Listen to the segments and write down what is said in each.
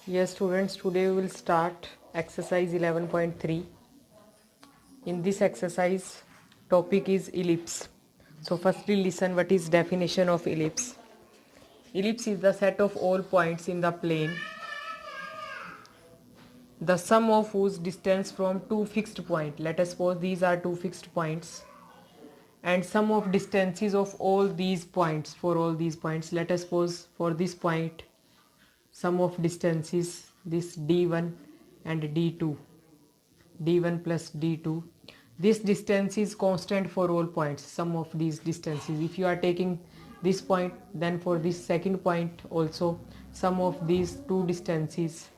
Yes students, today we will start exercise 11.3. In this exercise, topic is ellipse. So firstly listen what is definition of ellipse. Ellipse is the set of all points in the plane, the sum of whose distance from two fixed points. Let us suppose these are two fixed points, and sum of distances of all these points. For all these points, let us suppose for this point sum of distances, this d1 and d1 plus d2. This distance is constant for all points, sum of these distances. If you are taking this point, then for this second point also sum of these two distances,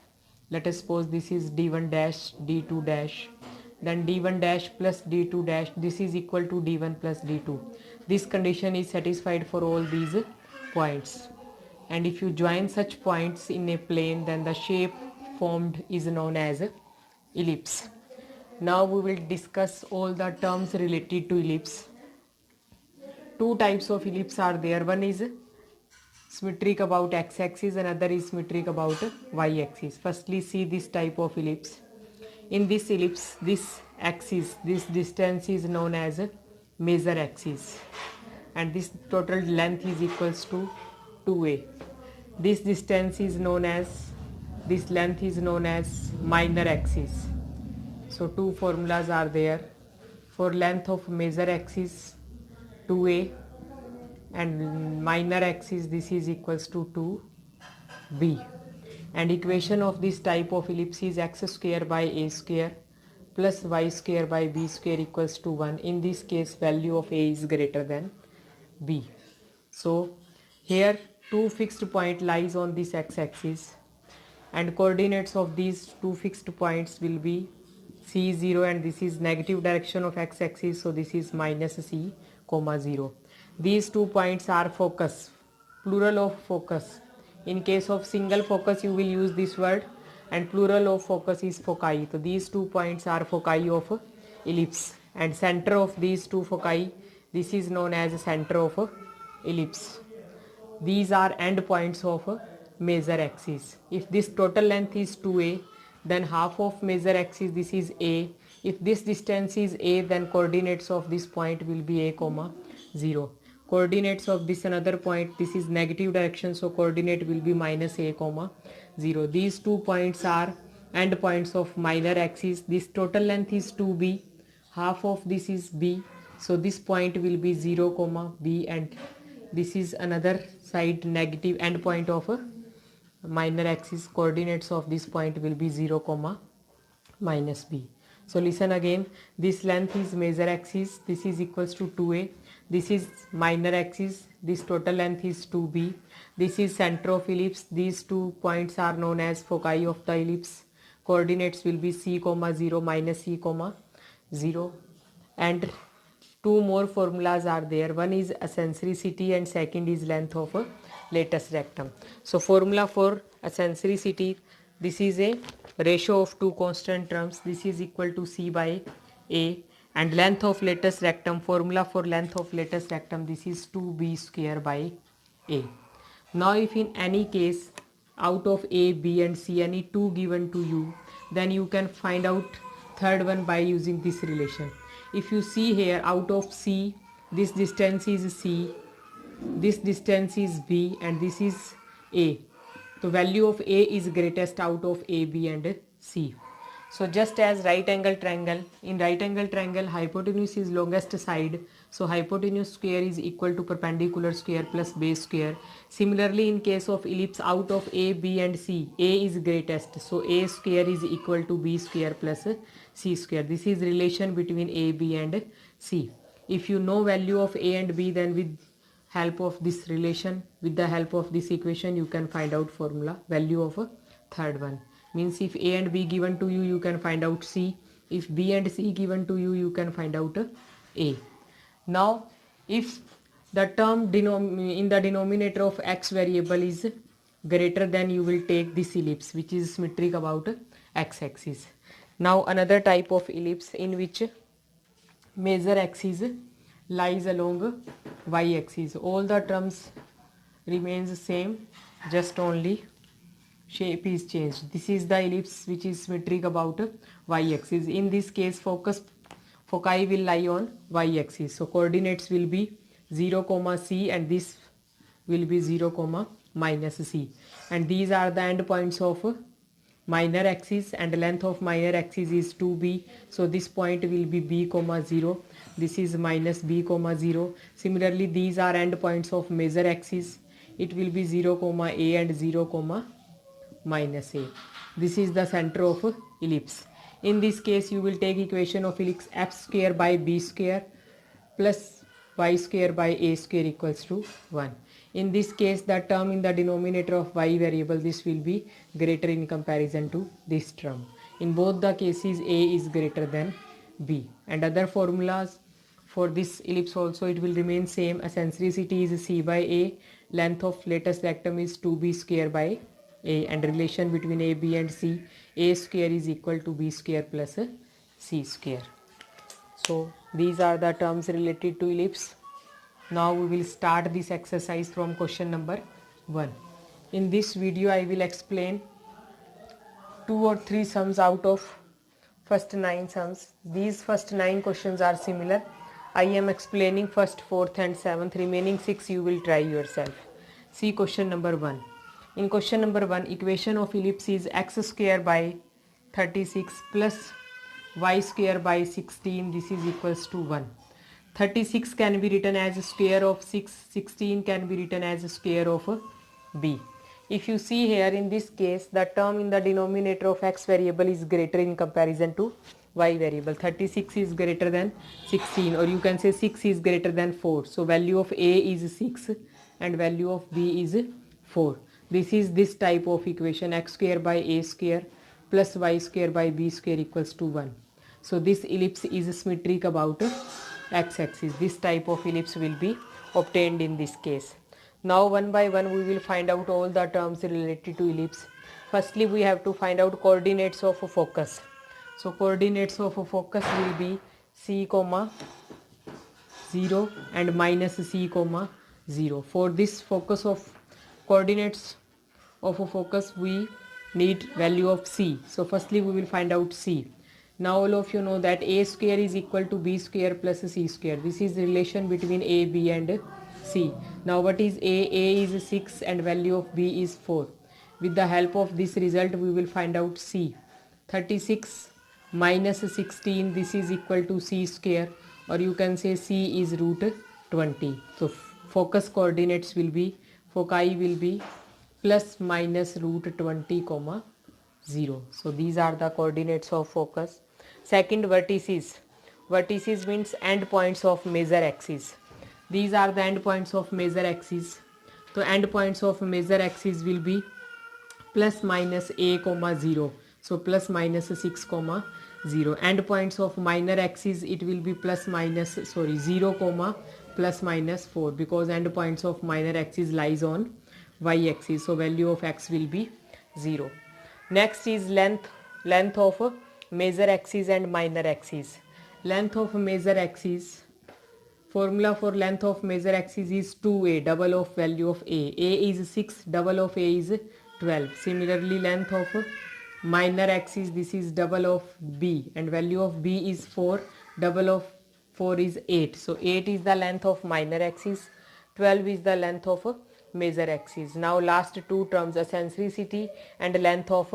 let us suppose this is d1 dash d2 dash, then d1 dash plus d2 dash, this is equal to d1 plus d2. This condition is satisfied for all these points, and if you join such points in a plane, then the shape formed is known as ellipse. Now we will discuss all the terms related to ellipse. Two types of ellipse are there. One is symmetric about x-axis, another is symmetric about y-axis. Firstly, see this type of ellipse. In this ellipse, this axis, this distance is known as major axis, and this total length is equals to 2a. This distance is known as, this length is known as minor axis. So two formulas are there for length of major axis 2a, and minor axis this is equals to 2b. And equation of this type of ellipse is x square by a square plus y square by b square equals to 1. In this case, value of a is greater than b. So here two fixed point lies on this x-axis, and coordinates of these two fixed points will be c0, and this is negative direction of x-axis, so this is minus c comma 0. These 2 points are focus, plural of focus. In case of single focus you will use this word, and plural of focus is foci. So these 2 points are foci of ellipse, and center of these 2 foci, this is known as center of ellipse. These are end points of major axis. If this total length is 2a, then half of major axis this is a. If this distance is a, then coordinates of this point will be a comma 0. Coordinates of this another point, this is negative direction, so coordinate will be minus a comma 0. These 2 points are end points of minor axis. This total length is 2b, half of this is b, so this point will be 0 comma b, and this is another side negative end point of a minor axis. Coordinates of this point will be 0 comma minus b. So listen again, this length is major axis, this is equals to 2a, this is minor axis, this total length is 2b, this is center of ellipse. These 2 points are known as foci of the ellipse. Coordinates will be c comma 0 minus c comma 0. And 2 more formulas are there. One is eccentricity and second is length of a lattice rectum. So formula for eccentricity, this is a ratio of 2 constant terms, this is equal to c by a. And length of lattice rectum, formula for length of lattice rectum, this is 2b square by a. Now if in any case out of a, b and c any 2 given to you, then you can find out third one by using this relation. If you see here, out of c, this distance is c, this distance is b, and this is a. The value of a is greatest out of a, b and c. So just as right angle triangle, in right angle triangle hypotenuse is longest side, so hypotenuse square is equal to perpendicular square plus base square. Similarly in case of ellipse, out of a, b and c, a is greatest, so a square is equal to b square plus c square. This is relation between a, b and c. If you know value of a and b, then with help of this relation, with the help of this equation, you can find out formula value of a third one. Means if a and b given to you, you can find out c. If b and c given to you, you can find out a. Now if the term in the denominator of x variable is greater than, you will take this ellipse which is symmetric about x-axis. Now another type of ellipse in which major axis lies along y-axis. All the terms remains same, just only shape is changed. This is the ellipse which is symmetric about y-axis. In this case, foci will lie on y-axis. So coordinates will be 0, c, and this will be 0, minus c. And these are the endpoints of minor axis, and length of minor axis is 2b. So this point will be b, 0. This is minus b, 0. Similarly, these are endpoints of major axis. It will be 0, a and 0, minus a. This is the center of ellipse. In this case, you will take equation of ellipse f square by b square plus y square by a square equals to 1. In this case, the term in the denominator of y variable, this will be greater in comparison to this term. In both the cases, a is greater than b. And other formulas for this ellipse also, it will remain same. Eccentricity is c by a, length of latest rectum is 2b square by a, and relation between a, b and c, a square is equal to b square plus c square. So these are the terms related to ellipse. Now we will start this exercise from question number 1. In this video I will explain 2 or 3 sums out of first 9 sums. These first 9 questions are similar. I am explaining first, 4th and 7th. Remaining 6 you will try yourself. See question number 1. In question number 1, equation of ellipse is x square by 36 plus y square by 16. This is equals to 1. 36 can be written as square of 6. 16 can be written as square of b. If you see here, in this case, the term in the denominator of x variable is greater in comparison to y variable. 36 is greater than 16, or you can say 6 is greater than 4. So value of a is 6 and value of b is 4. This is this type of equation, x square by a square plus y square by b square equals to 1. So this ellipse is symmetric about x-axis. This type of ellipse will be obtained in this case. Now one by one we will find out all the terms related to ellipse. Firstly, we have to find out coordinates of a focus. So coordinates of a focus will be c, 0 and minus c, 0. For this focus of coordinates of a focus, we need value of c. So firstly we will find out c. Now all of you know that a square is equal to b square plus c square. This is the relation between a, b and c. Now what is a? A is 6 and value of b is 4. With the help of this result we will find out c. 36 minus 16, this is equal to c square, or you can say c is root 20. So focus coordinates will be, foci will be plus minus root 20, 0. So these are the coordinates of focus. Second, vertices. Vertices means end points of major axis. These are the end points of major axis. So end points of major axis will be plus minus a, 0. So plus minus 6, 0. End points of minor axis, it will be plus minus 0, plus minus 4, because end points of minor axis lies on y-axis. So value of x will be 0. Next is length of major axis and minor axis. Length of major axis, formula for length of major axis is 2a, double of value of a. A is 6, double of a is 12. Similarly, length of minor axis, this is double of b, and value of b is 4, double of 4 is 8. So 8 is the length of minor axis, 12 is the length of major axis. Now last two terms, eccentricity and length of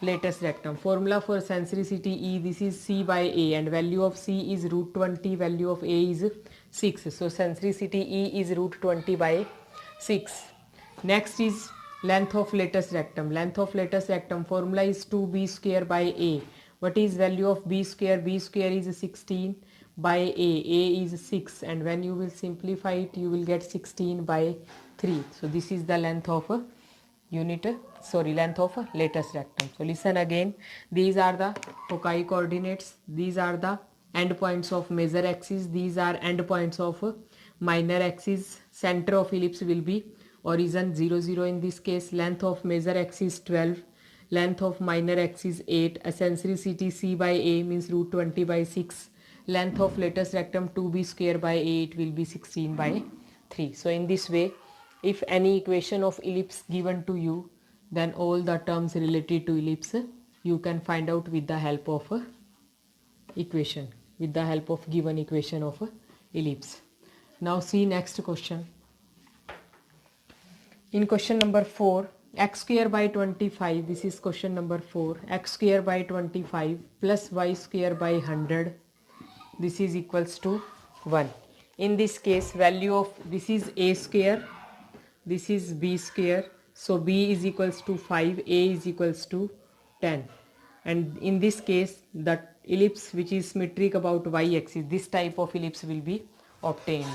latest rectum. Formula for eccentricity E, this is c by a, and value of c is root 20, value of a is 6. So eccentricity E is root 20 by 6. Next is length of latest rectum. Length of latest rectum formula is 2b square by a. What is value of b square? B square is 16 by a is 6, and when you will simplify it you will get 16 by 3. So this is the length of a length of a latest rectum. So listen again, these are the foci coordinates, these are the end points of major axis, these are end points of minor axis. Center of ellipse will be origin 0, 0 in this case. Length of major axis 12, length of minor axis 8. Eccentricity c by a means root 20 by 6. Length of latest rectum 2b square by a, it will be 16 by 3. So in this way, if any equation of ellipse given to you, then all the terms related to ellipse you can find out with the help of a equation, with the help of given equation of a ellipse. Now see next question. In question number 4, x square by 25, this is question number 4, x square by 25 plus y square by 100, this is equals to 1. In this case, value of this is a square, this is b square, so b is equals to 5, a is equals to 10, and in this case the ellipse which is symmetric about y-axis, this type of ellipse will be obtained.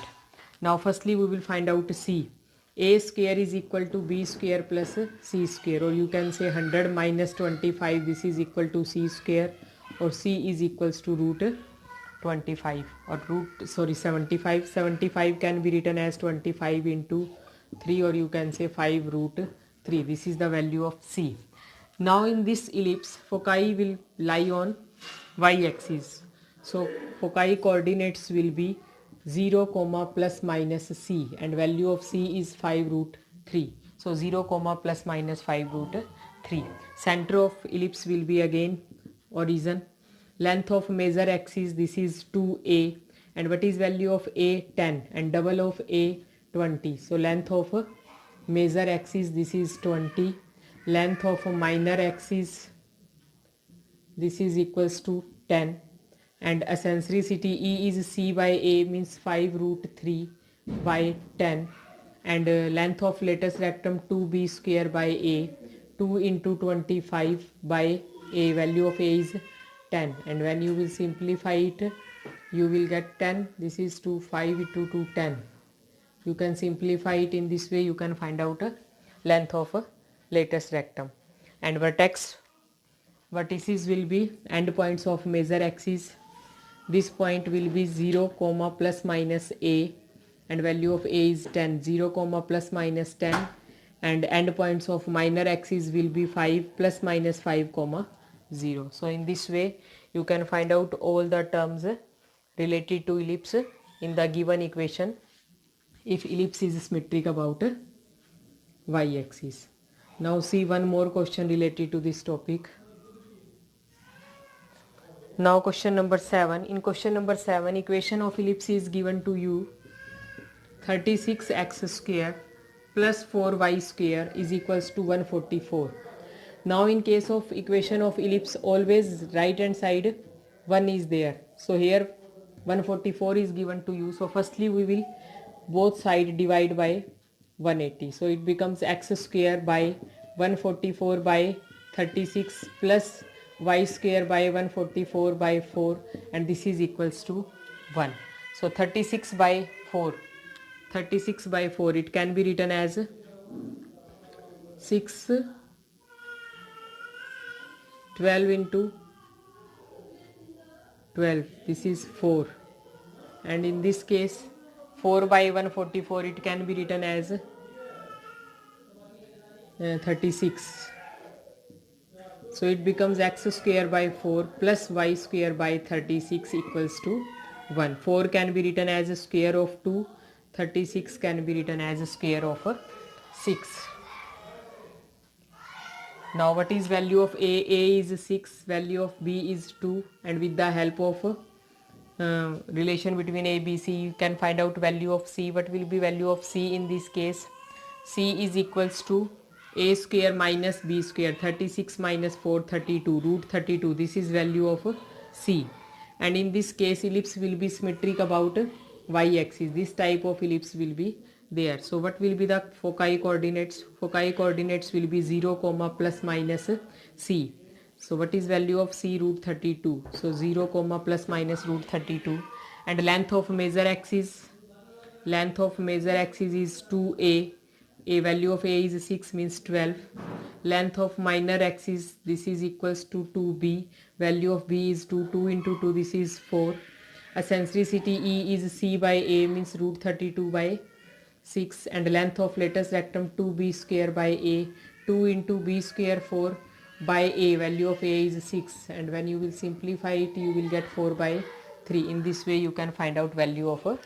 Now firstly we will find out c. A square is equal to b square plus c square, or you can say 100 minus 25, this is equal to c square, or c is equals to root 25 or 75. 75 can be written as 25 into 3, or you can say 5 root 3. This is the value of c. Now in this ellipse foci will lie on y-axis, so foci coordinates will be 0 comma plus minus c, and value of c is 5 root 3, so 0 comma plus minus 5 root 3. Center of ellipse will be again origin. Length of major axis, this is 2a, and what is value of a? 10, and double of a? 20. So length of major axis, this is 20. Length of minor axis, this is equals to 10, and eccentricity E is c by a, means 5 root 3 by 10, and length of lattice rectum 2b square by a, 2 into 25 by a, value of a is 10, and when you will simplify it you will get 10, this is 2, 5 into 2, 10. You can simplify it in this way, you can find out a length of a lattice rectum. And vertices will be endpoints of major axis. This point will be 0 comma plus minus a, and value of a is 10, 0 comma plus minus 10, and endpoints of minor axis will be 5 plus minus 5 comma 0. So in this way you can find out all the terms related to ellipse in the given equation if ellipse is symmetric about y-axis. Now see one more question related to this topic. Now question number 7. In question number 7, equation of ellipse is given to you. 36x square plus 4y square is equals to 144. Now in case of equation of ellipse, always right hand side 1 is there. So here 144 is given to you. So firstly we will both side divide by 180. So it becomes x square by 144 by 36 plus y square by 144 by 4, and this is equals to 1. So 36 by 4, it can be written as 6, 12 into 12, this is 4, and in this case 4 by 144 it can be written as 36. So it becomes x square by 4 plus y square by 36 equals to 1. 4 can be written as a square of 2, 36 can be written as a square of 6. Now what is value of a? A is 6, value of b is 2, and with the help of relation between a, b, c, you can find out value of c. What will be value of c in this case? C is equals to a square minus b square, 36 minus 4, 32, root 32, this is value of c. And in this case ellipse will be symmetric about y-axis, this type of ellipse will be there. So what will be the foci coordinates? Foci coordinates will be 0 comma plus minus c. So what is value of c? Root 32. So 0 comma plus minus root 32. And length of major axis is 2a. A value of a is 6, means 12. Length of minor axis, this is equals to 2b. Value of b is 2, 2 into 2, this is 4. Eccentricity E is c by a, means root 32 by 6. And length of lattice rectum 2b square by a, 2 into b square 4 by a, value of a is 6. And when you will simplify it you will get 4 by 3. In this way you can find out value of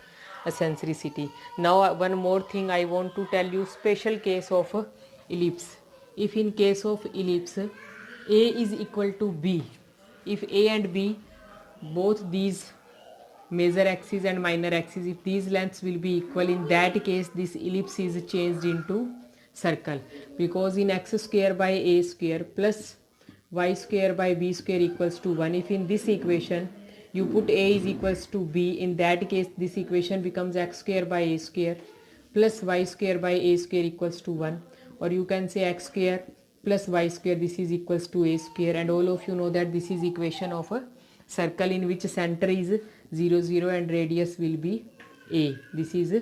eccentricity. Now one more thing I want to tell you, special case of ellipse. if in case of ellipse A is equal to B, if A and B, both these major axis and minor axis, if these lengths will be equal, in that case this ellipse is changed into circle, because in x square by a square plus y square by b square equals to 1, if in this equation you put a is equals to b, in that case this equation becomes x square by a square plus y square by a square equals to 1, or you can say x square plus y square, this is equals to a square. And all of you know that this is equation of a circle in which center is 0 0 and radius will be a, this is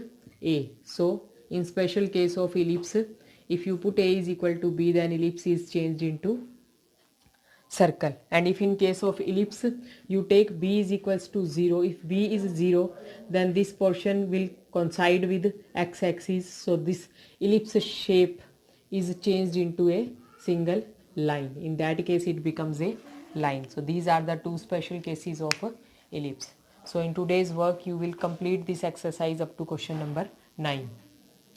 a. So in special case of ellipse, if you put a is equal to b, then ellipse is changed into circle. And if in case of ellipse you take b is equals to 0, if b is 0, then this portion will coincide with x-axis, so this ellipse shape is changed into a single line, in that case it becomes a line. So these are the two special cases of a ellipse. So in today's work you will complete this exercise up to question number 9.